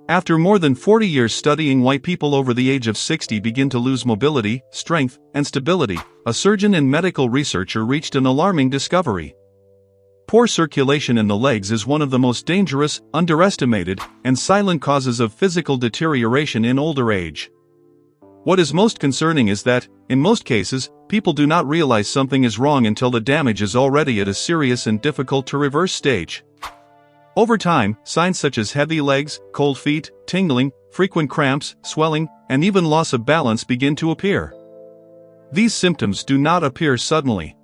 After more than 40 years studying why people over the age of 60 begin to lose mobility, strength, and stability, a surgeon and medical researcher reached an alarming discovery. Poor circulation in the legs is one of the most dangerous, underestimated, and silent causes of physical deterioration in older age. What is most concerning is that, in most cases, people do not realize something is wrong until the damage is already at a serious and difficult-to-reverse stage. Over time, signs such as heavy legs, cold feet, tingling, frequent cramps, swelling, and even loss of balance begin to appear. These symptoms do not appear suddenly.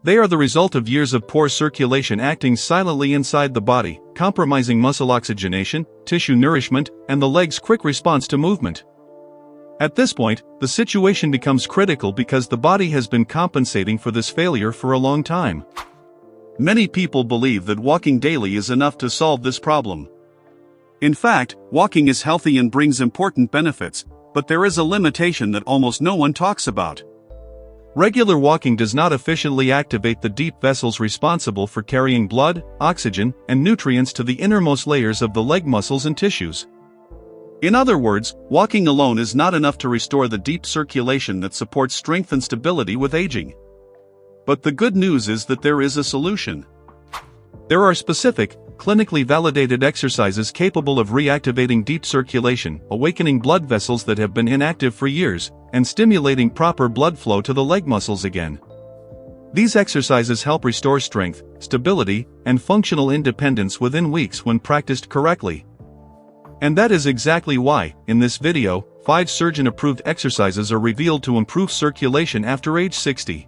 They are the result of years of poor circulation acting silently inside the body, compromising muscle oxygenation, tissue nourishment, and the leg's quick response to movement. At this point, the situation becomes critical because the body has been compensating for this failure for a long time. Many people believe that walking daily is enough to solve this problem. In fact, walking is healthy and brings important benefits, but there is a limitation that almost no one talks about. Regular walking does not efficiently activate the deep vessels responsible for carrying blood, oxygen, and nutrients to the innermost layers of the leg muscles and tissues. In other words, walking alone is not enough to restore the deep circulation that supports strength and stability with aging. But the good news is that there is a solution. There are specific, clinically validated exercises capable of reactivating deep circulation, awakening blood vessels that have been inactive for years, and stimulating proper blood flow to the leg muscles again. These exercises help restore strength, stability, and functional independence within weeks when practiced correctly. And that is exactly why, in this video, 5 surgeon-approved exercises are revealed to improve circulation after age 60.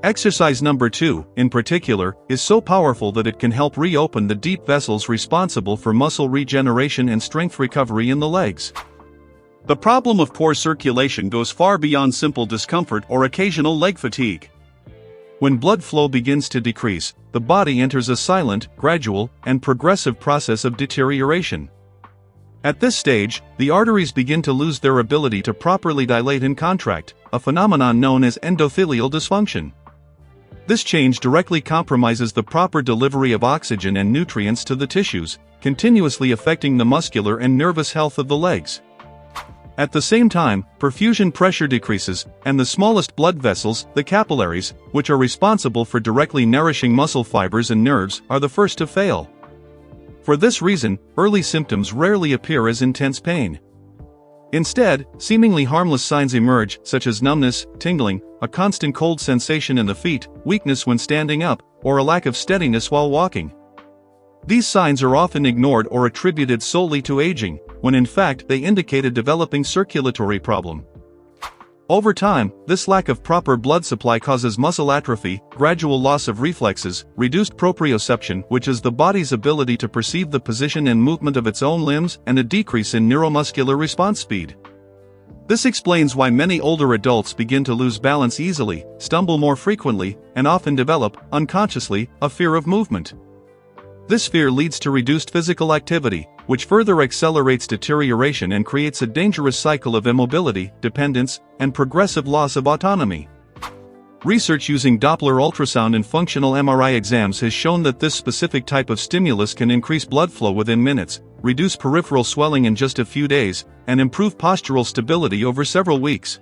Exercise number 2, in particular, is so powerful that it can help reopen the deep vessels responsible for muscle regeneration and strength recovery in the legs. The problem of poor circulation goes far beyond simple discomfort or occasional leg fatigue. When blood flow begins to decrease, the body enters a silent, gradual, and progressive process of deterioration. At this stage, the arteries begin to lose their ability to properly dilate and contract, a phenomenon known as endothelial dysfunction. This change directly compromises the proper delivery of oxygen and nutrients to the tissues, continuously affecting the muscular and nervous health of the legs. At the same time, perfusion pressure decreases, and the smallest blood vessels, the capillaries, which are responsible for directly nourishing muscle fibers and nerves, are the first to fail. For this reason, early symptoms rarely appear as intense pain. Instead, seemingly harmless signs emerge, such as numbness, tingling, a constant cold sensation in the feet, weakness when standing up, or a lack of steadiness while walking. These signs are often ignored or attributed solely to aging, when in fact they indicate a developing circulatory problem. Over time, this lack of proper blood supply causes muscle atrophy, gradual loss of reflexes, reduced proprioception, which is the body's ability to perceive the position and movement of its own limbs, and a decrease in neuromuscular response speed. This explains why many older adults begin to lose balance easily, stumble more frequently, and often develop, unconsciously, a fear of movement. This fear leads to reduced physical activity, which further accelerates deterioration and creates a dangerous cycle of immobility, dependence, and progressive loss of autonomy. Research using Doppler ultrasound and functional MRI exams has shown that this specific type of stimulus can increase blood flow within minutes, reduce peripheral swelling in just a few days, and improve postural stability over several weeks.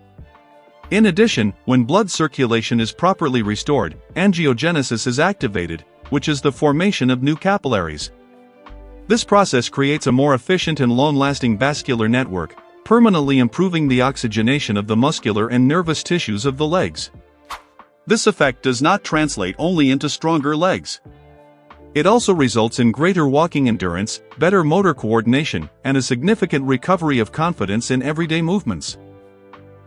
In addition, when blood circulation is properly restored, angiogenesis is activated, which is the formation of new capillaries. This process creates a more efficient and long-lasting vascular network, permanently improving the oxygenation of the muscular and nervous tissues of the legs. This effect does not translate only into stronger legs. It also results in greater walking endurance, better motor coordination, and a significant recovery of confidence in everyday movements.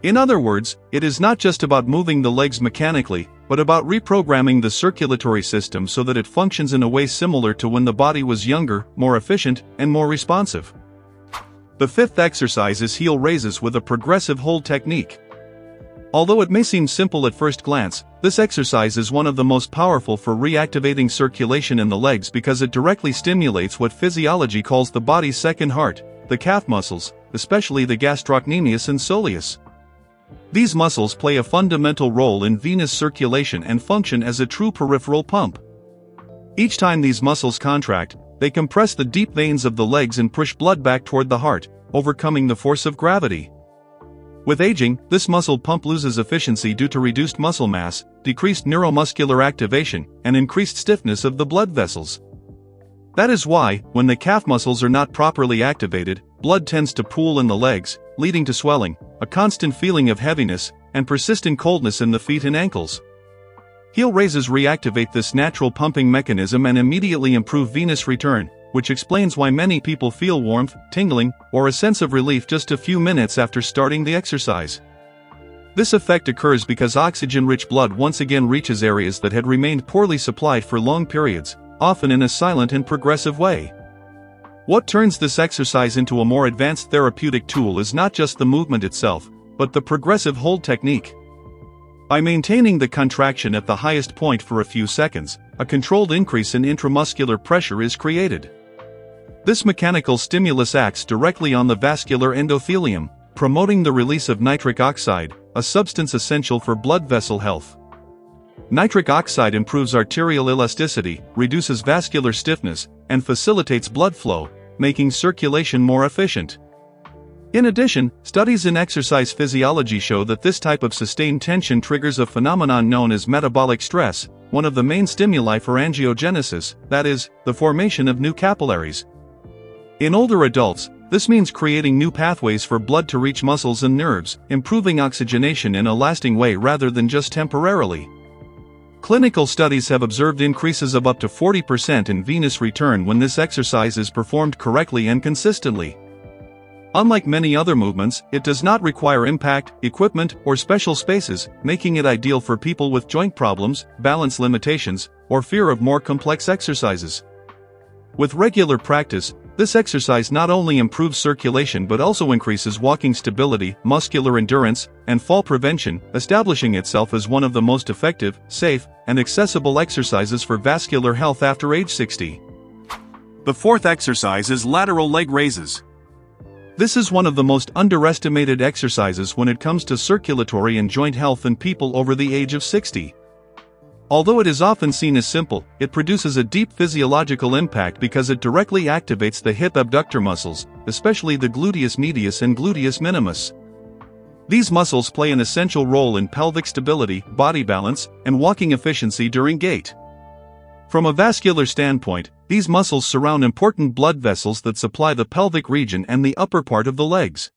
In other words, it is not just about moving the legs mechanically, but about reprogramming the circulatory system so that it functions in a way similar to when the body was younger, more efficient, and more responsive. The 5th exercise is heel raises with a progressive hold technique. Although it may seem simple at first glance, this exercise is one of the most powerful for reactivating circulation in the legs because it directly stimulates what physiology calls the body's second heart, the calf muscles, especially the gastrocnemius and soleus. These muscles play a fundamental role in venous circulation and function as a true peripheral pump. Each time these muscles contract, They compress the deep veins of the legs and push blood back toward the heart, overcoming the force of gravity. With aging, this muscle pump loses efficiency due to reduced muscle mass, decreased neuromuscular activation, and increased stiffness of the blood vessels. That is why, when the calf muscles are not properly activated, blood tends to pool in the legs, leading to swelling, a constant feeling of heaviness, and persistent coldness in the feet and ankles. Heel raises reactivate this natural pumping mechanism and immediately improve venous return, which explains why many people feel warmth, tingling, or a sense of relief just a few minutes after starting the exercise. This effect occurs because oxygen-rich blood once again reaches areas that had remained poorly supplied for long periods, often in a silent and progressive way. What turns this exercise into a more advanced therapeutic tool is not just the movement itself, but the progressive hold technique. By maintaining the contraction at the highest point for a few seconds, a controlled increase in intramuscular pressure is created. This mechanical stimulus acts directly on the vascular endothelium, promoting the release of nitric oxide, a substance essential for blood vessel health. Nitric oxide improves arterial elasticity, reduces vascular stiffness, and facilitates blood flow, making circulation more efficient. In addition, studies in exercise physiology show that this type of sustained tension triggers a phenomenon known as metabolic stress, one of the main stimuli for angiogenesis, that is, the formation of new capillaries. In older adults, this means creating new pathways for blood to reach muscles and nerves, improving oxygenation in a lasting way rather than just temporarily. Clinical studies have observed increases of up to 40% in venous return when this exercise is performed correctly and consistently. Unlike many other movements, it does not require impact, equipment, or special spaces, making it ideal for people with joint problems, balance limitations, or fear of more complex exercises. With regular practice, this exercise not only improves circulation but also increases walking stability, muscular endurance, and fall prevention, establishing itself as one of the most effective, safe, and accessible exercises for vascular health after age 60. The fourth exercise is lateral leg raises. This is one of the most underestimated exercises when it comes to circulatory and joint health in people over the age of 60. Although it is often seen as simple, it produces a deep physiological impact because it directly activates the hip abductor muscles, especially the gluteus medius and gluteus minimus. These muscles play an essential role in pelvic stability, body balance, and walking efficiency during gait. From a vascular standpoint, these muscles surround important blood vessels that supply the pelvic region and the upper part of the legs.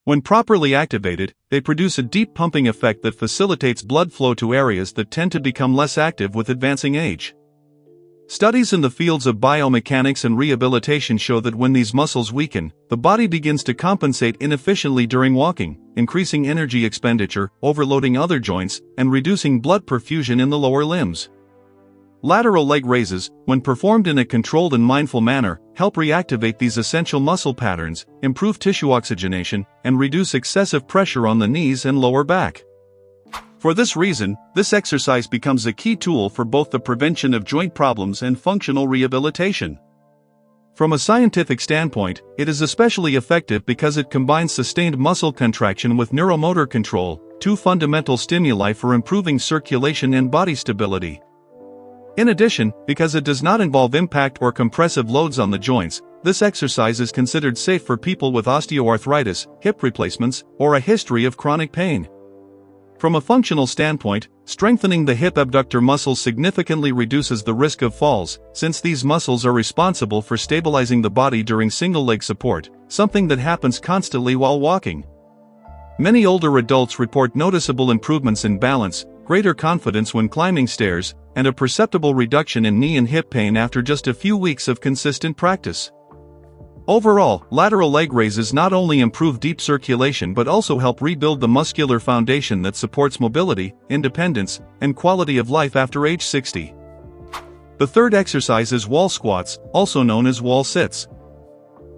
When properly activated, they produce a deep pumping effect that facilitates blood flow to areas that tend to become less active with advancing age. Studies in the fields of biomechanics and rehabilitation show that when these muscles weaken, the body begins to compensate inefficiently during walking, increasing energy expenditure, overloading other joints, and reducing blood perfusion in the lower limbs. Lateral leg raises, when performed in a controlled and mindful manner, help reactivate these essential muscle patterns, improve tissue oxygenation, and reduce excessive pressure on the knees and lower back. For this reason, this exercise becomes a key tool for both the prevention of joint problems and functional rehabilitation. From a scientific standpoint, it is especially effective because it combines sustained muscle contraction with neuromotor control, two fundamental stimuli for improving circulation and body stability. In addition, because it does not involve impact or compressive loads on the joints, this exercise is considered safe for people with osteoarthritis, hip replacements, or a history of chronic pain. From a functional standpoint, strengthening the hip abductor muscles significantly reduces the risk of falls, since these muscles are responsible for stabilizing the body during single-leg support, something that happens constantly while walking. Many older adults report noticeable improvements in balance, greater confidence when climbing stairs, and a perceptible reduction in knee and hip pain after just a few weeks of consistent practice. Overall, lateral leg raises not only improve deep circulation but also help rebuild the muscular foundation that supports mobility, independence, and quality of life after age 60. The third exercise is wall squats, also known as wall sits.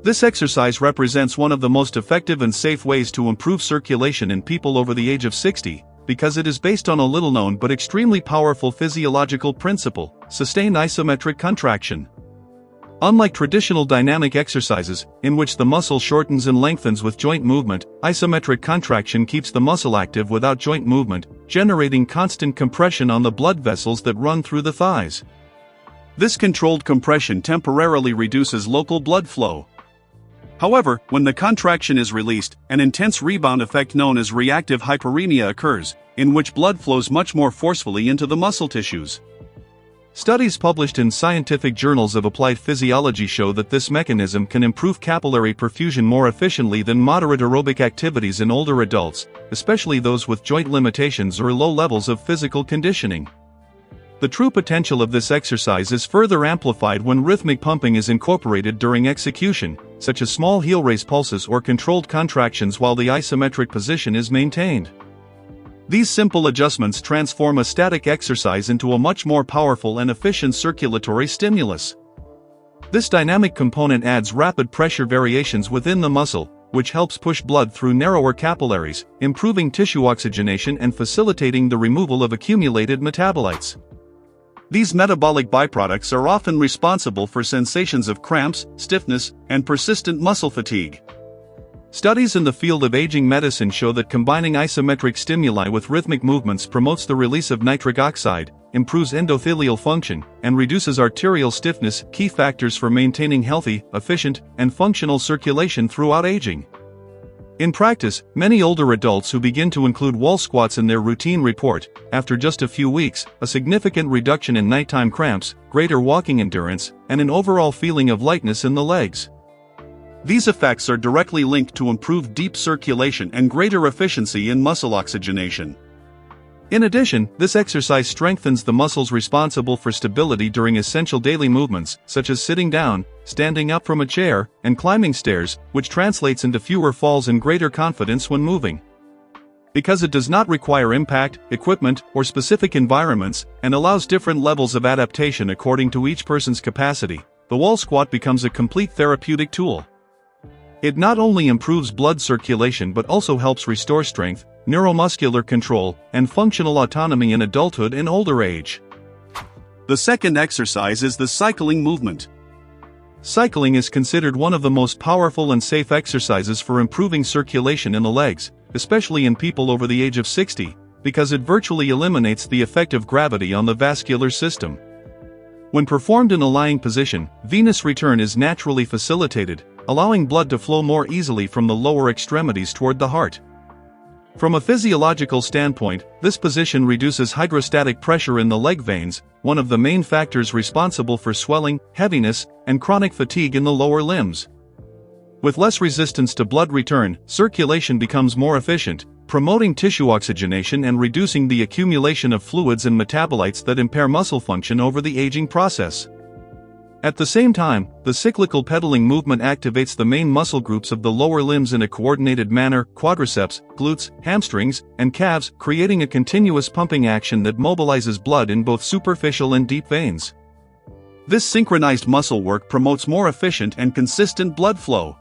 This exercise represents one of the most effective and safe ways to improve circulation in people over the age of 60, because it is based on a little-known but extremely powerful physiological principle, sustained isometric contraction. Unlike traditional dynamic exercises, in which the muscle shortens and lengthens with joint movement, isometric contraction keeps the muscle active without joint movement, generating constant compression on the blood vessels that run through the thighs. This controlled compression temporarily reduces local blood flow. However, when the contraction is released, an intense rebound effect known as reactive hyperemia occurs, in which blood flows much more forcefully into the muscle tissues. Studies published in scientific journals of applied physiology show that this mechanism can improve capillary perfusion more efficiently than moderate aerobic activities in older adults, especially those with joint limitations or low levels of physical conditioning. The true potential of this exercise is further amplified when rhythmic pumping is incorporated during execution, such as small heel raise pulses or controlled contractions while the isometric position is maintained. These simple adjustments transform a static exercise into a much more powerful and efficient circulatory stimulus. This dynamic component adds rapid pressure variations within the muscle, which helps push blood through narrower capillaries, improving tissue oxygenation and facilitating the removal of accumulated metabolites. These metabolic byproducts are often responsible for sensations of cramps, stiffness, and persistent muscle fatigue. Studies in the field of aging medicine show that combining isometric stimuli with rhythmic movements promotes the release of nitric oxide, improves endothelial function, and reduces arterial stiffness, key factors for maintaining healthy, efficient, and functional circulation throughout aging. In practice, many older adults who begin to include wall squats in their routine report, after just a few weeks, a significant reduction in nighttime cramps, greater walking endurance, and an overall feeling of lightness in the legs. These effects are directly linked to improved deep circulation and greater efficiency in muscle oxygenation. In addition, this exercise strengthens the muscles responsible for stability during essential daily movements, such as sitting down, standing up from a chair, and climbing stairs, which translates into fewer falls and greater confidence when moving. Because it does not require impact, equipment, or specific environments, and allows different levels of adaptation according to each person's capacity, the wall squat becomes a complete therapeutic tool. It not only improves blood circulation but also helps restore strength, neuromuscular control, and functional autonomy in adulthood and older age. The second exercise is the cycling movement. Cycling is considered one of the most powerful and safe exercises for improving circulation in the legs, especially in people over the age of 60, because it virtually eliminates the effect of gravity on the vascular system. When performed in a lying position, venous return is naturally facilitated, allowing blood to flow more easily from the lower extremities toward the heart. From a physiological standpoint, this position reduces hydrostatic pressure in the leg veins, one of the main factors responsible for swelling, heaviness, and chronic fatigue in the lower limbs. With less resistance to blood return, circulation becomes more efficient, promoting tissue oxygenation and reducing the accumulation of fluids and metabolites that impair muscle function over the aging process. At the same time, the cyclical pedaling movement activates the main muscle groups of the lower limbs in a coordinated manner: quadriceps, glutes, hamstrings, and calves, creating a continuous pumping action that mobilizes blood in both superficial and deep veins. This synchronized muscle work promotes more efficient and consistent blood flow.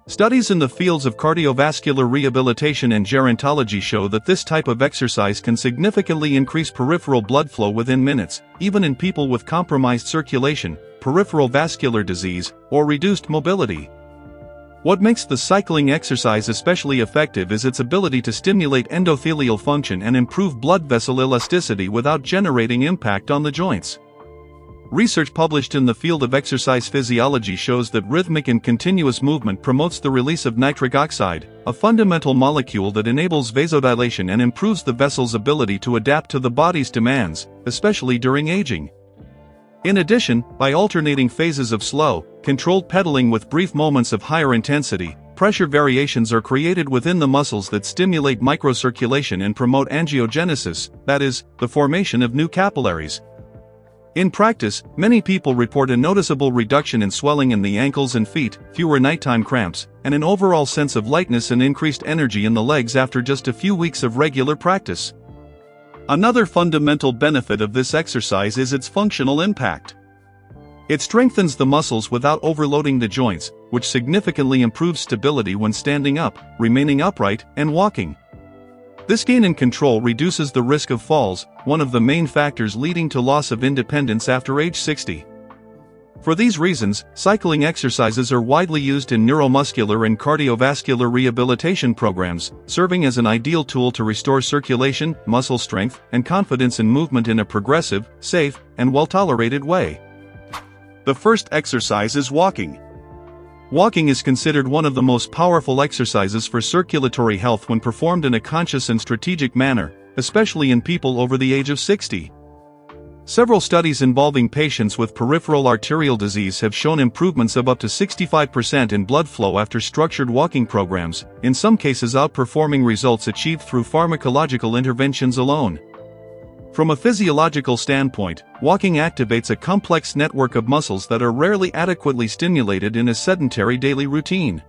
Studies in the fields of cardiovascular rehabilitation and gerontology show that this type of exercise can significantly increase peripheral blood flow within minutes, even in people with compromised circulation, peripheral vascular disease, or reduced mobility. What makes the cycling exercise especially effective is its ability to stimulate endothelial function and improve blood vessel elasticity without generating impact on the joints. Research published in the field of exercise physiology shows that rhythmic and continuous movement promotes the release of nitric oxide, a fundamental molecule that enables vasodilation and improves the vessel's ability to adapt to the body's demands, especially during aging. In addition, by alternating phases of slow, controlled pedaling with brief moments of higher intensity, pressure variations are created within the muscles that stimulate microcirculation and promote angiogenesis, that is, the formation of new capillaries. In practice, many people report a noticeable reduction in swelling in the ankles and feet, fewer nighttime cramps, and an overall sense of lightness and increased energy in the legs after just a few weeks of regular practice. Another fundamental benefit of this exercise is its functional impact. It strengthens the muscles without overloading the joints, which significantly improves stability when standing up, remaining upright, and walking. This gain in control reduces the risk of falls, one of the main factors leading to loss of independence after age 60. For these reasons, cycling exercises are widely used in neuromuscular and cardiovascular rehabilitation programs, serving as an ideal tool to restore circulation, muscle strength, and confidence in movement in a progressive, safe, and well-tolerated way. The first exercise is walking. Walking is considered one of the most powerful exercises for circulatory health when performed in a conscious and strategic manner, especially in people over the age of 60. Several studies involving patients with peripheral arterial disease have shown improvements of up to 65% in blood flow after structured walking programs, in some cases outperforming results achieved through pharmacological interventions alone. From a physiological standpoint, walking activates a complex network of muscles that are rarely adequately stimulated in a sedentary daily routine.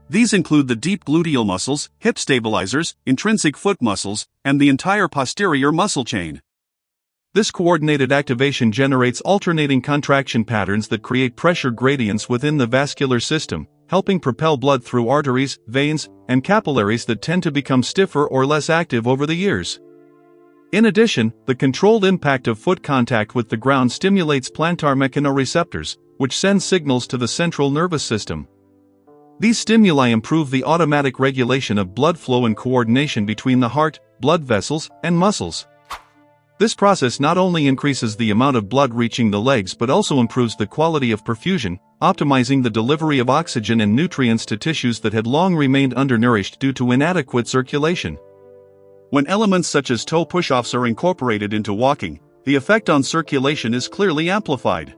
These include the deep gluteal muscles, hip stabilizers, intrinsic foot muscles, and the entire posterior muscle chain. This coordinated activation generates alternating contraction patterns that create pressure gradients within the vascular system, helping propel blood through arteries, veins, and capillaries that tend to become stiffer or less active over the years. In addition, the controlled impact of foot contact with the ground stimulates plantar mechanoreceptors, which send signals to the central nervous system. These stimuli improve the automatic regulation of blood flow and coordination between the heart, blood vessels, and muscles. This process not only increases the amount of blood reaching the legs but also improves the quality of perfusion, optimizing the delivery of oxygen and nutrients to tissues that had long remained undernourished due to inadequate circulation. When elements such as toe push-offs are incorporated into walking, the effect on circulation is clearly amplified.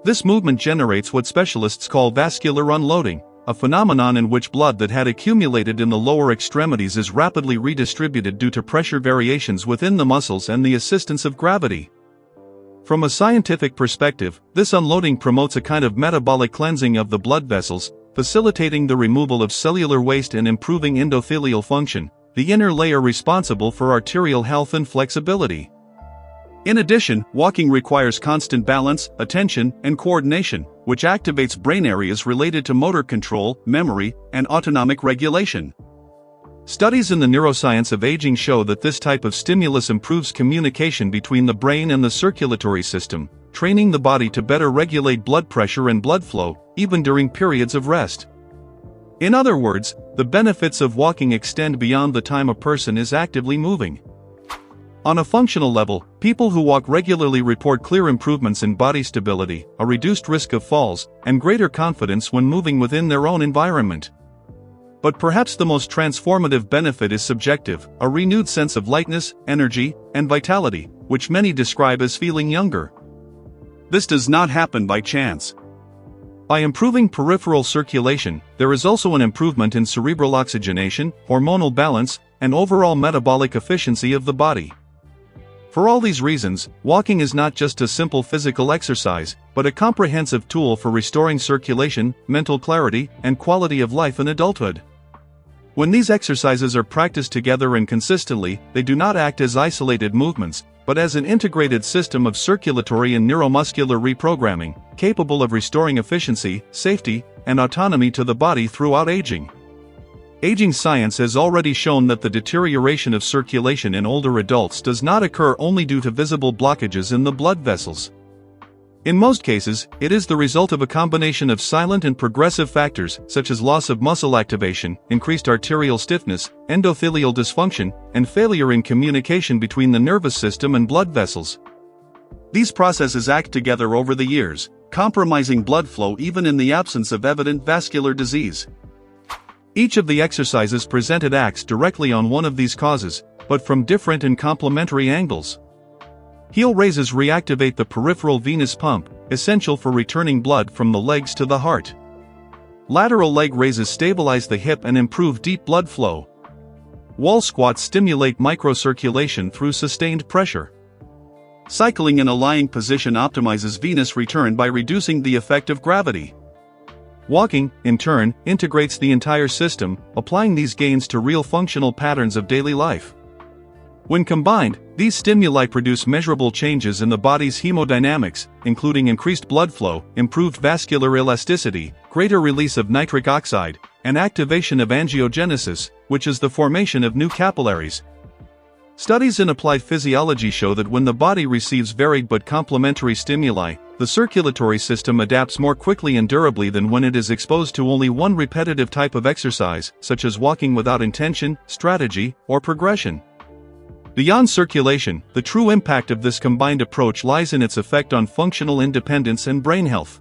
This movement generates what specialists call vascular unloading, a phenomenon in which blood that had accumulated in the lower extremities is rapidly redistributed due to pressure variations within the muscles and the assistance of gravity. From a scientific perspective, this unloading promotes a kind of metabolic cleansing of the blood vessels, facilitating the removal of cellular waste and improving endothelial function, the inner layer responsible for arterial health and flexibility. In addition, walking requires constant balance, attention, and coordination, which activates brain areas related to motor control, memory, and autonomic regulation. Studies in the neuroscience of aging show that this type of stimulus improves communication between the brain and the circulatory system, training the body to better regulate blood pressure and blood flow, even during periods of rest. In other words, the benefits of walking extend beyond the time a person is actively moving. On a functional level, people who walk regularly report clear improvements in body stability, a reduced risk of falls, and greater confidence when moving within their own environment. But perhaps the most transformative benefit is subjective, a renewed sense of lightness, energy, and vitality, which many describe as feeling younger. This does not happen by chance. By improving peripheral circulation, there is also an improvement in cerebral oxygenation, hormonal balance, and overall metabolic efficiency of the body. For all these reasons, walking is not just a simple physical exercise, but a comprehensive tool for restoring circulation, mental clarity, and quality of life in adulthood. When these exercises are practiced together and consistently, they do not act as isolated movements, but as an integrated system of circulatory and neuromuscular reprogramming, capable of restoring efficiency, safety, and autonomy to the body throughout aging. Aging science has already shown that the deterioration of circulation in older adults does not occur only due to visible blockages in the blood vessels. In most cases, it is the result of a combination of silent and progressive factors, such as loss of muscle activation, increased arterial stiffness, endothelial dysfunction, and failure in communication between the nervous system and blood vessels. These processes act together over the years, compromising blood flow even in the absence of evident vascular disease. Each of the exercises presented acts directly on one of these causes, but from different and complementary angles. Heel raises reactivate the peripheral venous pump, essential for returning blood from the legs to the heart. Lateral leg raises stabilize the hip and improve deep blood flow. Wall squats stimulate microcirculation through sustained pressure. Cycling in a lying position optimizes venous return by reducing the effect of gravity. Walking, in turn, integrates the entire system, applying these gains to real functional patterns of daily life. When combined, these stimuli produce measurable changes in the body's hemodynamics, including increased blood flow, improved vascular elasticity, greater release of nitric oxide, and activation of angiogenesis, which is the formation of new capillaries. Studies in applied physiology show that when the body receives varied but complementary stimuli, the circulatory system adapts more quickly and durably than when it is exposed to only one repetitive type of exercise, such as walking without intention, strategy, or progression. Beyond circulation, the true impact of this combined approach lies in its effect on functional independence and brain health.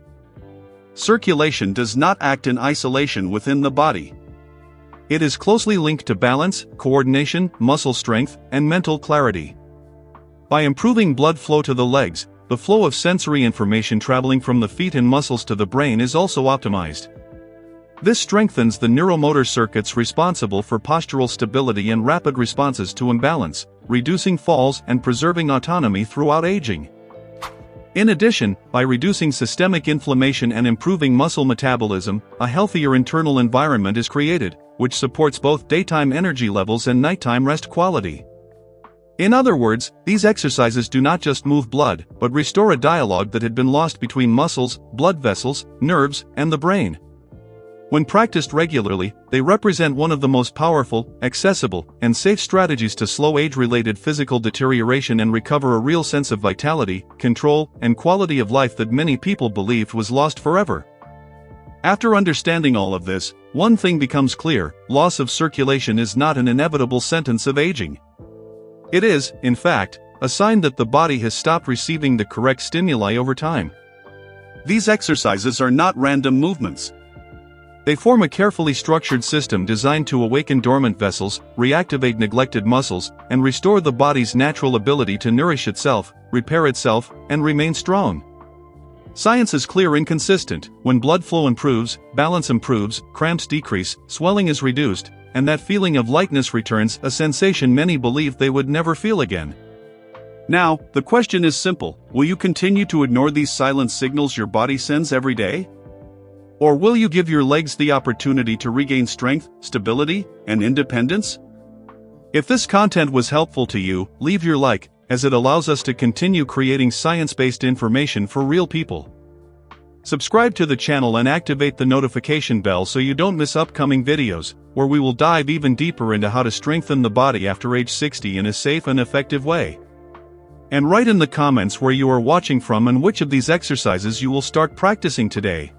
Circulation does not act in isolation within the body. It is closely linked to balance, coordination, muscle strength, and mental clarity. By improving blood flow to the legs, the flow of sensory information traveling from the feet and muscles to the brain is also optimized. This strengthens the neuromotor circuits responsible for postural stability and rapid responses to imbalance, reducing falls and preserving autonomy throughout aging. In addition, by reducing systemic inflammation and improving muscle metabolism, a healthier internal environment is created, which supports both daytime energy levels and nighttime rest quality. In other words, these exercises do not just move blood, but restore a dialogue that had been lost between muscles, blood vessels, nerves, and the brain. When practiced regularly, they represent one of the most powerful, accessible, and safe strategies to slow age-related physical deterioration and recover a real sense of vitality, control, and quality of life that many people believed was lost forever. After understanding all of this, one thing becomes clear: loss of circulation is not an inevitable sentence of aging. It is, in fact, a sign that the body has stopped receiving the correct stimuli over time. These exercises are not random movements. They form a carefully structured system designed to awaken dormant vessels, reactivate neglected muscles, and restore the body's natural ability to nourish itself, repair itself, and remain strong. Science is clear and consistent: when blood flow improves, balance improves, cramps decrease, swelling is reduced, and that feeling of lightness returns, a sensation many believed they would never feel again. Now, the question is simple: will you continue to ignore these silent signals your body sends every day? Or will you give your legs the opportunity to regain strength, stability, and independence? If this content was helpful to you, leave your like, as it allows us to continue creating science-based information for real people. Subscribe to the channel and activate the notification bell so you don't miss upcoming videos, where we will dive even deeper into how to strengthen the body after age 60 in a safe and effective way. And write in the comments where you are watching from and which of these exercises you will start practicing today.